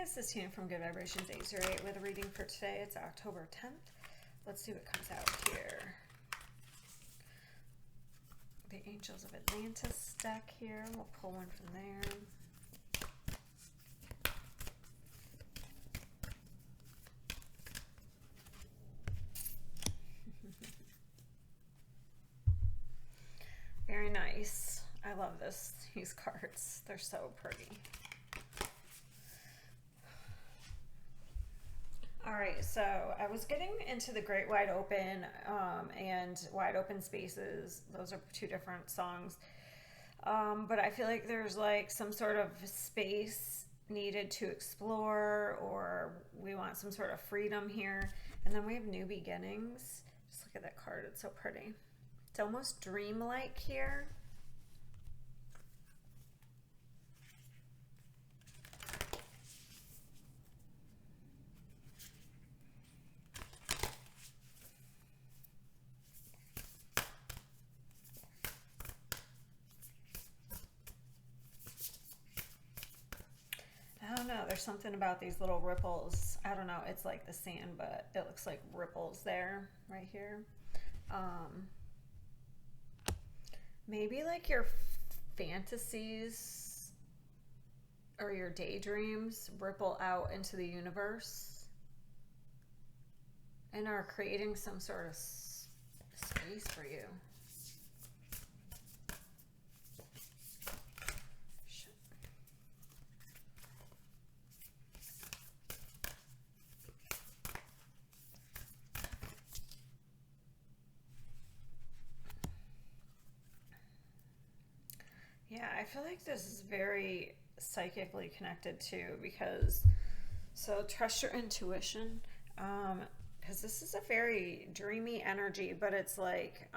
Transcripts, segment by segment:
this is Tina from Good Vibrations 808 with a reading for today. It's October 10th. Let's see what comes out here. The Angels of Atlantis deck here. We'll pull one from there. Very nice. I love these cards. They're so pretty. All right, so I was getting into the Great Wide Open and Wide Open Spaces. Those are two different songs. But I feel like there's like some sort of space needed to explore, or we want some sort of freedom here. And then we have New Beginnings. Just look at that card. It's so pretty. It's almost dreamlike here. I don't know, there's something about these little ripples. I don't know, it's like the sand, but it looks like ripples there, right here. Maybe like your fantasies or your daydreams ripple out into the universe and are creating some sort of space for you. Yeah, I feel like this is very psychically connected too, because so trust your intuition, because this is a very dreamy energy, but it's like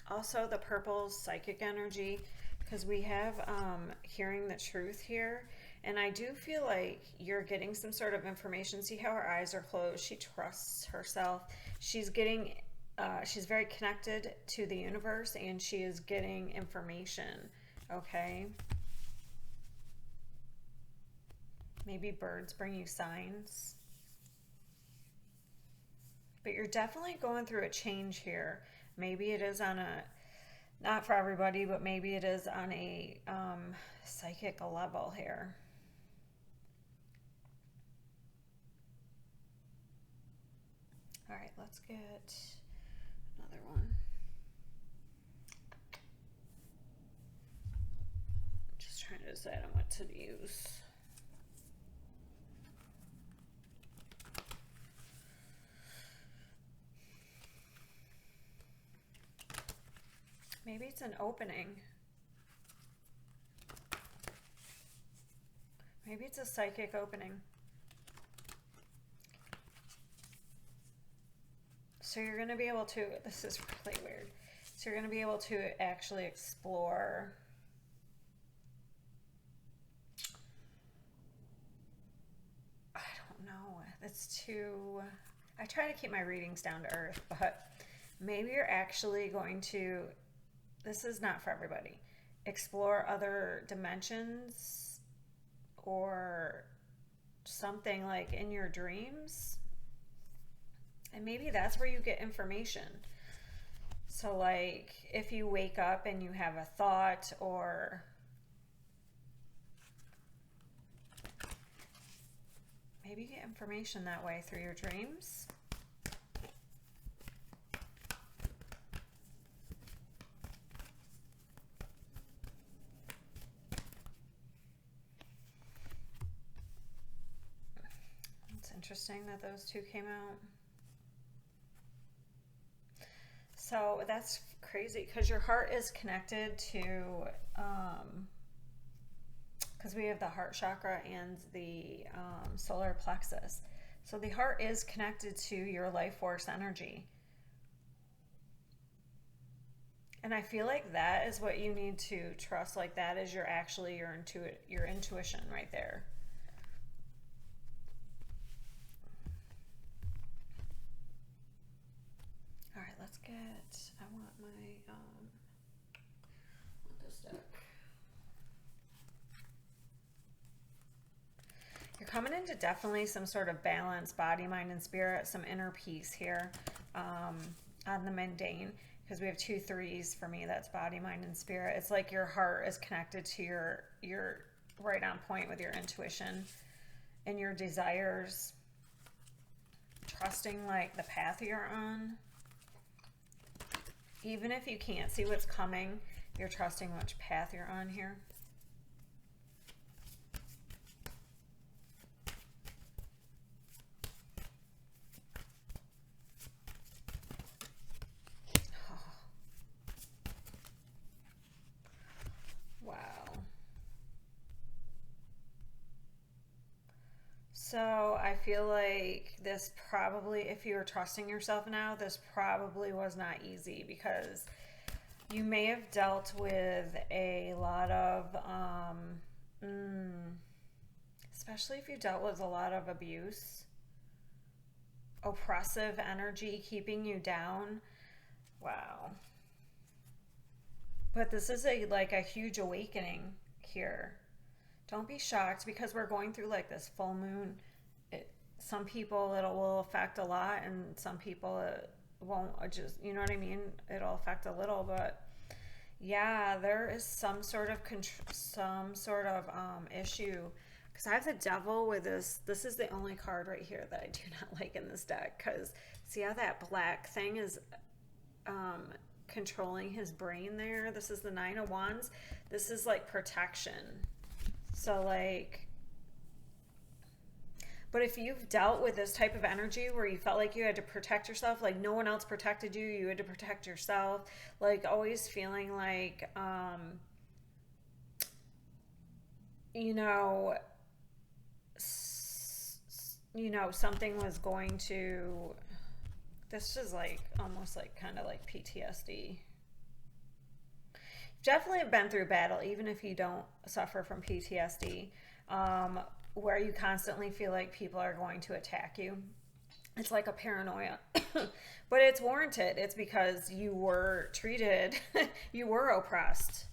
also the purple psychic energy, because we have hearing the truth here, and I do feel like you're getting some sort of information. See how her eyes are closed? She trusts herself. She's getting she's very connected to the universe, and she is getting information. Okay. Maybe birds bring you signs. But you're definitely going through a change here. Maybe it is on a, not for everybody, but maybe it is on a psychic level here. All right, let's get another one. Trying to decide on what to use. Maybe it's an opening. Maybe it's a psychic opening. So you're going to be able to, this is really weird. So you're going to be able to actually explore that's too, I try to keep my readings down to earth, but maybe you're actually going to, this is not for everybody, explore other dimensions or something like in your dreams, and maybe that's where you get information. So like if you wake up and you have a thought, or maybe get information that way through your dreams. It's interesting that those two came out. So that's crazy, because your heart is connected to because we have the heart chakra and the solar plexus. So the heart is connected to your life force energy. And I feel like that is what you need to trust. Like that is your intuition right there. All right, let's get, I want my, this deck. Your coming into definitely some sort of balance, body, mind, and spirit, some inner peace here on the mundane, because we have 2 3s for me. That's body, mind, and spirit. It's like your heart is connected to your right on point with your intuition and your desires. Trusting like the path you're on. Even if you can't see what's coming, you're trusting which path you're on here. Wow. So I feel like this probably, if you were trusting yourself now, this probably was not easy, because you may have dealt with a lot of, especially if you dealt with a lot of abuse, oppressive energy keeping you down. Wow. But this is like a huge awakening here. Don't be shocked, because we're going through like this full moon. Some people it will affect a lot, and some people it won't. Just, you know what I mean? It'll affect a little, but yeah, there is some sort of issue. Because I have the devil with this. This is the only card right here that I do not like in this deck. Because see how that black thing is controlling his brain there? This is the 9 of Wands. This is like protection. So like, but if you've dealt with this type of energy where you felt like you had to protect yourself, like no one else protected you, you had to protect yourself, like always feeling like, you know, something was going to, this is like almost like kind of like PTSD. Definitely been through battle, even if you don't suffer from PTSD, where you constantly feel like people are going to attack you. It's like a paranoia, but it's warranted. It's because you were treated, you were oppressed.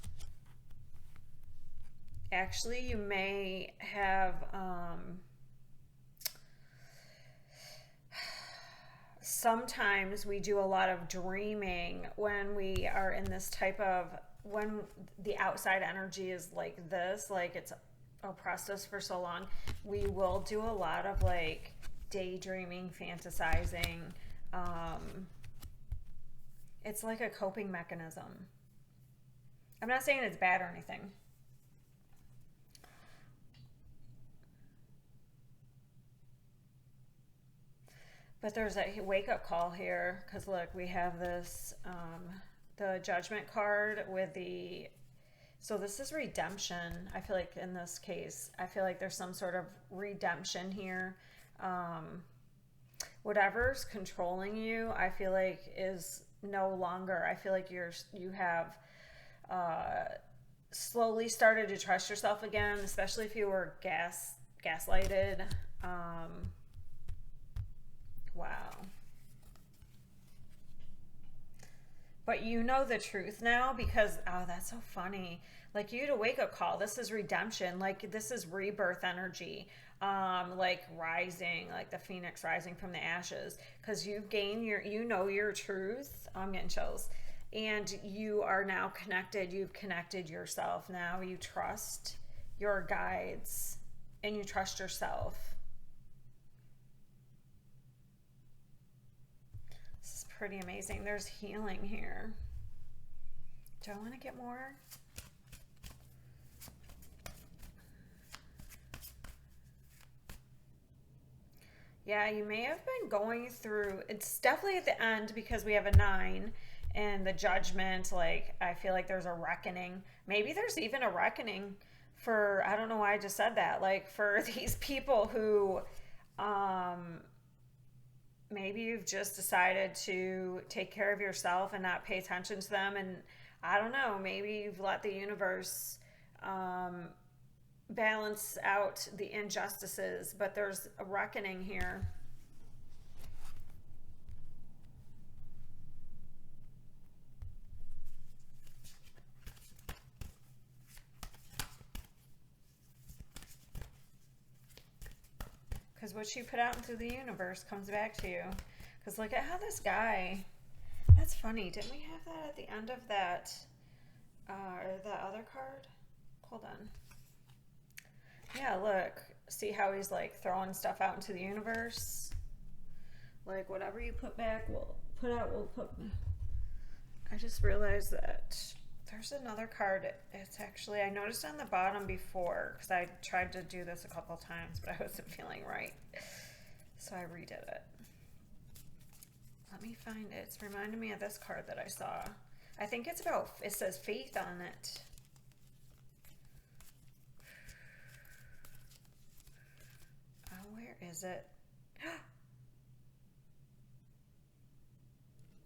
Actually, you may have, sometimes we do a lot of dreaming when we are in this type of, when the outside energy is like this, like it's oppressed us for so long, we will do a lot of like daydreaming, fantasizing. It's like a coping mechanism. I'm not saying it's bad or anything. But there's a wake-up call here, because look, we have this, the Judgment card with the, so this is redemption. I feel like in this case, I feel like there's some sort of redemption here. Whatever's controlling you, I feel like is no longer, I feel like you have slowly started to trust yourself again, especially if you were gaslighted. Wow. But you know the truth now, because, oh, that's so funny. Like, you had a wake-up call. This is redemption. Like, this is rebirth energy. Like rising, like the phoenix rising from the ashes. Because you've gained you know your truth. I'm getting chills. And you are now connected. You've connected yourself. Now you trust your guides and you trust yourself. Pretty amazing. There's healing here. Do I want to get more? Yeah, you may have been going through, it's definitely at the end, because we have a 9 and the Judgment. Like, I feel like there's a reckoning. Maybe there's even a reckoning for, I don't know why I just said that, like for these people who maybe you've just decided to take care of yourself and not pay attention to them. And I don't know, maybe you've let the universe balance out the injustices, but there's a reckoning here. Because what you put out into the universe comes back to you. Because look at how this guy, that's funny. Didn't we have that at the end of that, or the other card? Hold on. Yeah, look. See how he's like throwing stuff out into the universe? Like whatever you put back, we'll put out, we'll put. I just realized that there's another card. It's actually, I noticed on the bottom before, because I tried to do this a couple of times, but I wasn't feeling right. So I redid it. Let me find it. It's reminding me of this card that I saw. I think it's about, it says faith on it. Oh, where is it?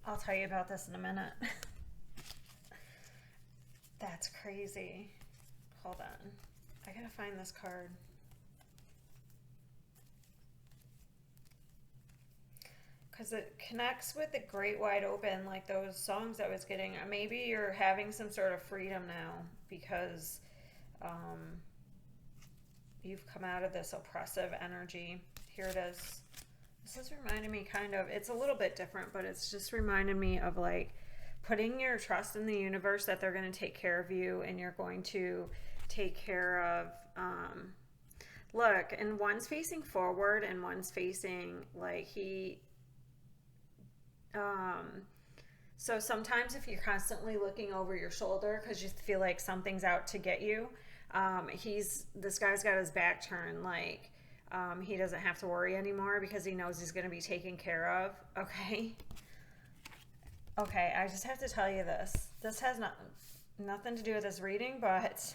I'll tell you about this in a minute. That's crazy. Hold on. I gotta find this card. Because it connects with the Great Wide Open, like those songs I was getting. Maybe you're having some sort of freedom now because you've come out of this oppressive energy. Here it is. This is reminding me kind of, it's a little bit different, but it's just reminding me of like putting your trust in the universe that they're going to take care of you and you're going to take care of, look, and one's facing forward and one's facing like so sometimes if you're constantly looking over your shoulder because you feel like something's out to get you, this guy's got his back turned, like, he doesn't have to worry anymore because he knows he's going to be taken care of. Okay. Okay. I just have to tell you this. This has nothing to do with this reading, but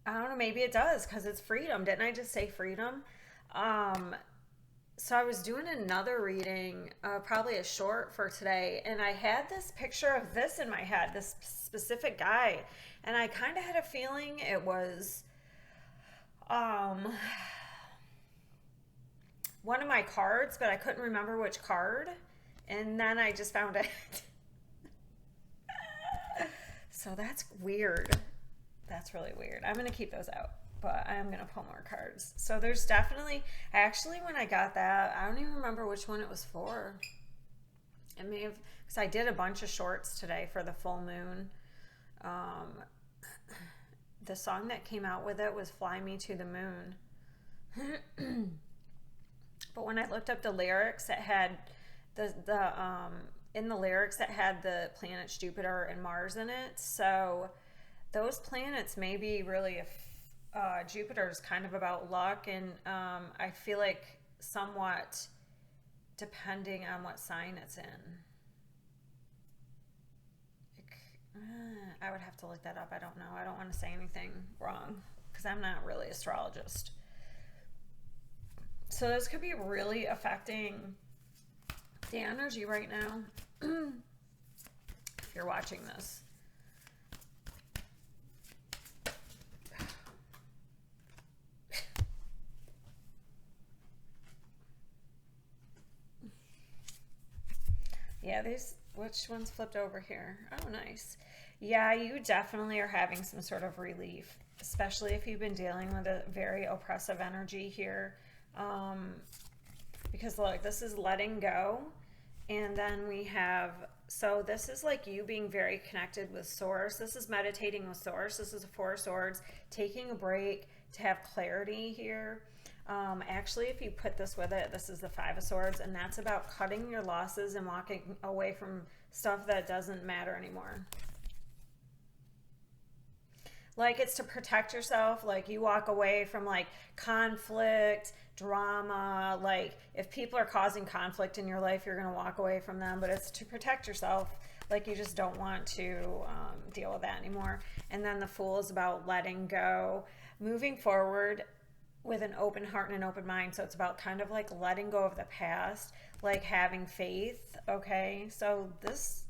I don't know. Maybe it does because it's freedom. Didn't I just say freedom? So I was doing another reading, probably a short for today, and I had this picture of this in my head, this specific guy, and I kind of had a feeling it was one of my cards, but I couldn't remember which card, and then I just found it. So that's weird. That's really weird. I'm going to keep those out, but I am going to pull more cards. So there's definitely, actually when I got that, I don't even remember which one it was for. It may have, because I did a bunch of shorts today for the full moon. The song that came out with it was Fly Me to the Moon. But when I looked up the lyrics, it had in the lyrics it had the planets Jupiter and Mars in it. So those planets may be really, Jupiter is kind of about luck, and I feel like somewhat depending on what sign it's in. I would have to look that up. I don't know. I don't want to say anything wrong because I'm not really an astrologist. So this could be really affecting the energy right now if you're watching this. Yeah, which one's flipped over here? Oh, nice. Yeah, you definitely are having some sort of relief, especially if you've been dealing with a very oppressive energy here. Because look, this is letting go. And then we have, so this is like you being very connected with Source. This is meditating with Source. This is a Four of Swords, taking a break to have clarity here. Actually, if you put this with it, this is the Five of Swords, and that's about cutting your losses and walking away from stuff that doesn't matter anymore. Like, it's to protect yourself. Like, you walk away from like conflict, drama. Like, if people are causing conflict in your life, you're going to walk away from them, but it's to protect yourself. Like, you just don't want to deal with that anymore. And then the Fool is about letting go, moving forward with an open heart and an open mind. So it's about kind of like letting go of the past, like having faith. Okay, so this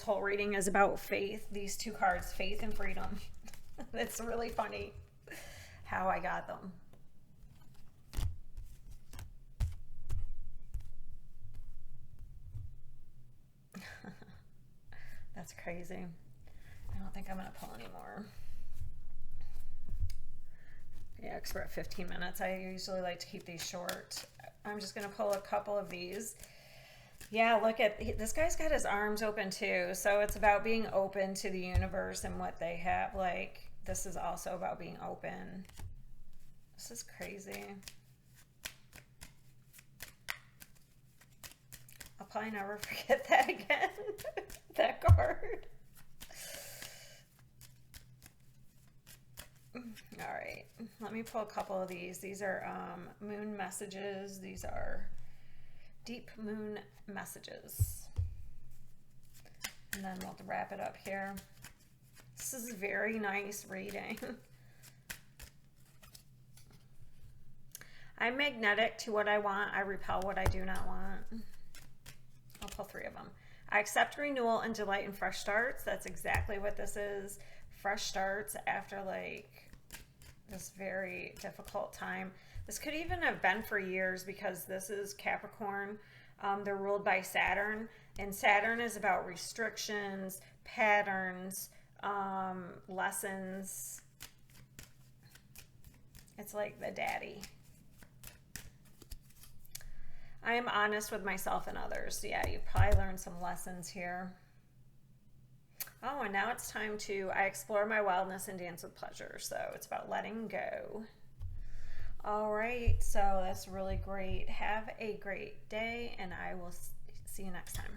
whole reading is about faith. These two cards, faith and freedom. It's really funny how I got them. That's crazy. I don't think I'm going to pull anymore. because we're at 15 minutes. I usually like to keep these short. I'm just going to pull a couple of these. Yeah, look at this guy's got his arms open too. So it's about being open to the universe and what they have. Like, this is also about being open. This is crazy. I'll probably never forget that again. That card. All right, let me pull a couple of these. These are moon messages. These are deep moon messages. And then we'll wrap it up here. This is very nice reading. I'm magnetic to what I want. I repel what I do not want. I'll pull 3 of them. I accept renewal and delight in fresh starts. That's exactly what this is. Fresh starts after like this very difficult time. This could even have been for years because this is Capricorn. They're ruled by Saturn, and Saturn is about restrictions, patterns, lessons. It's like the daddy. I am honest with myself and others. Yeah, you probably learned some lessons here. Oh, and now it's time to, I explore my wildness and dance with pleasure. So it's about letting go. All right, so that's really great. Have a great day, and I will see you next time.